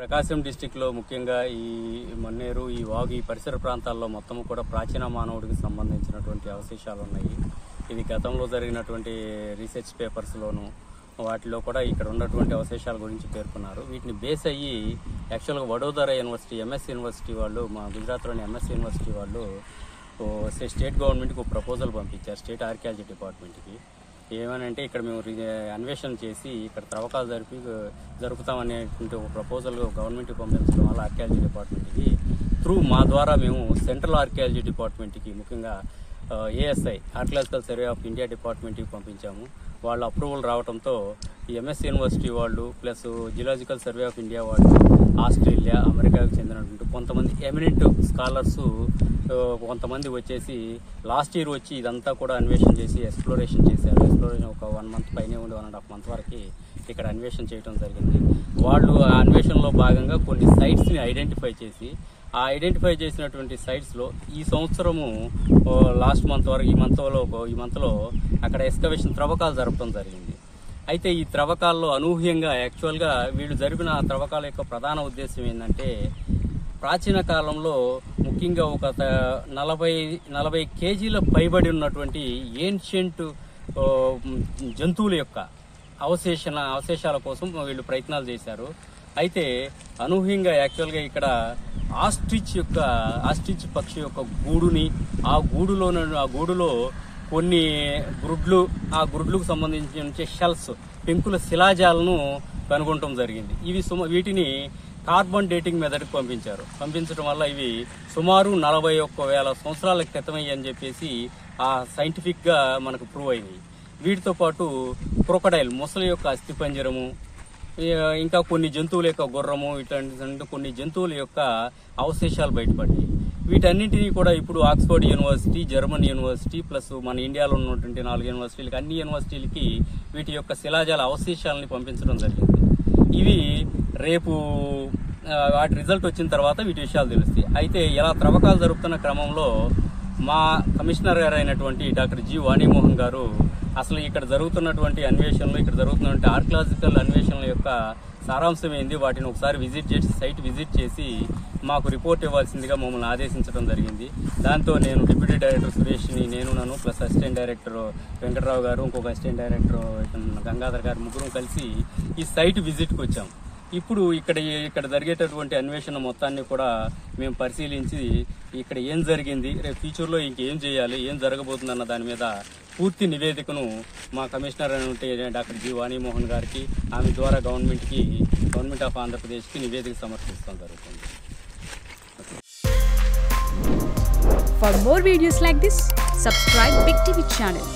ప్రకాశం డిస్టిక్లో ముఖ్యంగా ఈ మన్నేరు, ఈ వాగు, ఈ పరిసర ప్రాంతాల్లో మొత్తం కూడా ప్రాచీన మానవుడికి సంబంధించినటువంటి అవశేషాలు ఉన్నాయి. ఇది గతంలో జరిగినటువంటి రీసెర్చ్ పేపర్స్లోను వాటిలో కూడా ఇక్కడ ఉన్నటువంటి అవశేషాల గురించి పేర్కొన్నారు. వీటిని బేస్ అయ్యి యాక్చువల్గా వడోదర యూనివర్సిటీ, ఎంఎస్ యూనివర్సిటీ వాళ్ళు, మా గుజరాత్లోని ఎంఎస్ యూనివర్సిటీ వాళ్ళు స్టేట్ గవర్నమెంట్కి ఒక ప్రపోజల్ పంపించారు, స్టేట్ ఆర్కియాలజీ డిపార్ట్మెంట్కి. ఏమనంటే ఇక్కడ మేము అన్వేషణ చేసి ఇక్కడ త్రవ్వకాలు జరుపుతామనేటువంటి ఒక ప్రపోజల్ గవర్నమెంట్కి పంపించడం వల్ల ఆర్కియాలజీ డిపార్ట్మెంట్కి త్రూ మా ద్వారా మేము సెంట్రల్ ఆర్కియాలజీ డిపార్ట్మెంట్కి, ముఖ్యంగా ASI archaeological survey of India డిపార్ట్మెంట్కి పంపించాము. వాళ్ళ అప్రూవల్ రావడంతో ఈ ఎంఎస్ యూనివర్సిటీ వాళ్ళు plus geological survey of India వాళ్ళు, ఆస్ట్రేలియా, అమెరికాకు చెందినటువంటి కొంతమంది ఎమినెంట్ స్కాలర్స్ కొంతమంది వచ్చేసి లాస్ట్ ఇయర్ వచ్చి ఇదంతా కూడా అన్వేషణ చేసి ఎక్స్ప్లోరేషన్ చేశారు. ఎక్స్ప్లోరేషన్ ఒక 1 month పైనే ఉండి 1.5 months వరకు ఇక్కడ అన్వేషణ చేయడం జరిగింది. వాళ్ళు ఆ అన్వేషణలో భాగంగా కొన్ని సైట్స్ని ఐడెంటిఫై చేసి, ఆ ఐడెంటిఫై చేసినటువంటి సైట్స్లో ఈ సంవత్సరము లాస్ట్ మంత్ వరకు ఈ మంత్లో అక్కడ ఎక్స్కవేషన్ త్రవ్వకాలు జరపడం జరిగింది. అయితే ఈ త్రవ్వకాల్లో అనూహ్యంగా యాక్చువల్గా వీళ్ళు జరిపిన త్రవ్వకాల యొక్క ప్రధాన ఉద్దేశం ఏంటంటే, ప్రాచీన కాలంలో ముఖ్యంగా ఒక 40 kgs పైబడి ఉన్నటువంటి ఏన్షియంట్ జంతువుల యొక్క అవశేషాల కోసం వీళ్ళు ప్రయత్నాలు చేశారు. అయితే అనూహ్యంగా యాక్చువల్గా ఇక్కడ ఆస్ట్రిచ్ పక్షి యొక్క గూడుని, ఆ గూడులో కొన్ని ఆ గ్రుడ్లకు సంబంధించిన షెల్స్, పెంకుల శిలాజాలను కనుగొనడం జరిగింది. వీటిని కార్బన్ డేటింగ్ మెథడ్కి పంపించడం వల్ల ఇవి సుమారు 41,000 సంవత్సరాల క్రితమయ్యి అని చెప్పేసి ఆ సైంటిఫిక్గా మనకు ప్రూవ్ అయింది. వీటితో పాటు క్రొకడైల్, మొసలి యొక్క అస్థిపంజరము, ఇంకా కొన్ని జంతువుల యొక్క గుర్రము, ఇట్లాంటి కొన్ని జంతువుల యొక్క అవశేషాలు బయటపడ్డాయి. వీటన్నింటినీ కూడా ఇప్పుడు Oxford university, German university plus మన ఇండియాలో ఉన్నటువంటి 4 యూనివర్సిటీలకి, అన్ని యూనివర్సిటీలకి వీటి యొక్క శిలాజాల అవశేషాలని పంపించడం జరిగింది. ఇవి రేపు వాటి రిజల్ట్ వచ్చిన తర్వాత వీటి విషయాలు తెలుస్తాయి. అయితే ఇలా త్రవ్వకాలు జరుపుతున్న క్రమంలో మా కమిషనర్ గారు అయినటువంటి డాక్టర్ జి వాణిమోహన్ గారు అసలు ఇక్కడ జరుగుతున్నటువంటి అన్వేషణలు, ఇక్కడ జరుగుతున్నటువంటి ఆర్కియాలజికల్ అన్వేషణల యొక్క సారాంశం ఏంది, వాటిని ఒకసారి సైట్ విజిట్ చేసి మాకు రిపోర్ట్ ఇవ్వాల్సిందిగా మమ్మల్ని ఆదేశించడం జరిగింది. దాంతో నేను డిప్యూటీ డైరెక్టర్ సురేష్ని, నన్ను ప్లస్ అసిస్టెంట్ డైరెక్టర్ వెంకటరావు గారు, ఇంకొక అసిస్టెంట్ డైరెక్టర్ గంగాధర్ గారు, ముగ్గురం కలిసి ఈ సైట్ విజిట్కి వచ్చాం. ఇప్పుడు ఇక్కడ జరిగేటటువంటి అన్వేషణ మొత్తాన్ని కూడా మేము పరిశీలించి ఇక్కడ ఏం జరిగింది, రేపు ఫ్యూచర్లో ఇంకేం చేయాలి, ఏం జరగబోతుందన్న దాని మీద పూర్తి నివేదికను మా కమిషనర్ అయిన డాక్టర్ జి వాణిమోహన్ గారికి, ఆమె ద్వారా గవర్నమెంట్ ఆఫ్ ఆంధ్రప్రదేశ్కి నివేదిక సమర్పిస్తాం జరుగుతుంది. For more videos like this, subscribe Big TV channel.